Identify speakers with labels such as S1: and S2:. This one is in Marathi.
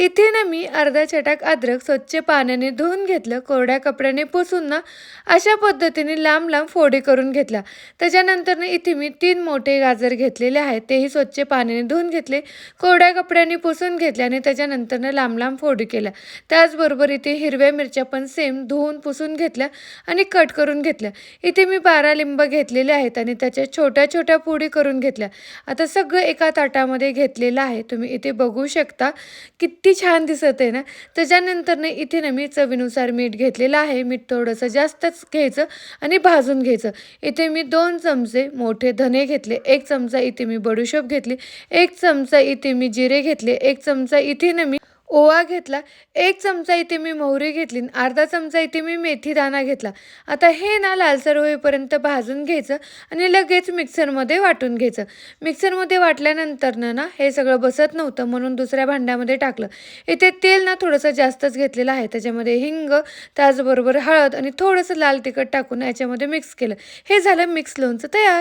S1: इथे ना मी अर्धा चटाक अद्रक स्वच्छ पाण्याने धुवून घेतलं, कोरड्या कपड्याने पुसून ना अशा पद्धतीने लांब लांब फोडी करून घेतल्या. त्याच्यानंतर ना इथे मी 3 मोठे गाजर घेतलेले आहेत, तेही स्वच्छ पाण्याने धुवून घेतले, कोरड्या कपड्याने पुसून घेतले आणि त्याच्यानंतर ना लांब लांब फोडी केल्या. त्याचबरोबर इथे हिरव्या मिरच्या पण सेम धुवून पुसून घेतल्या आणि कट करून घेतल्या. इथे मी 12 लिंब घेतलेले आहेत आणि त्याच्या छोट्या छोट्या फोडी करून घेतल्या. आता सगळं एका ताटामध्ये घेतलेलं आहे. तुम्ही इथे बघू शकता किती छान दिसत आहे ना. त्याच्यानंतर ना इथे ना मी चवीनुसार मीठ घेतलेलं आहे. मीठ थोडंसं जास्तच घ्यायचं आणि भाजून घ्यायचं. इथे मी 2 चमचे मोठे धने घेतले, 1 चमचा इथे मी बडीशोप घेतली, 1 चमचा इथे मी जिरे घेतले, 1 चमचा इथे ना मी ओवा घेतला, 1 चमचा इथे मी मोहरी घेतली, अर्धा चमचा इथे मी मेथी दाणा घेतला. आता हे ना लालसर होईपर्यंत भाजून घ्यायचं आणि लगेच मिक्सरमध्ये वाटून घ्यायचं. मिक्सरमध्ये वाटल्यानंतर ना हे सगळं बसत नव्हतं म्हणून दुसऱ्या भांड्यामध्ये टाकलं. इथे तेल ना थोडंसं जास्तच घेतलेलं आहे. त्याच्यामध्ये हिंग, त्याचबरोबर हळद आणि थोडंसं लाल तिखट टाकून याच्यामध्ये मिक्स केलं. हे झालं मिक्स लोणचं तयार.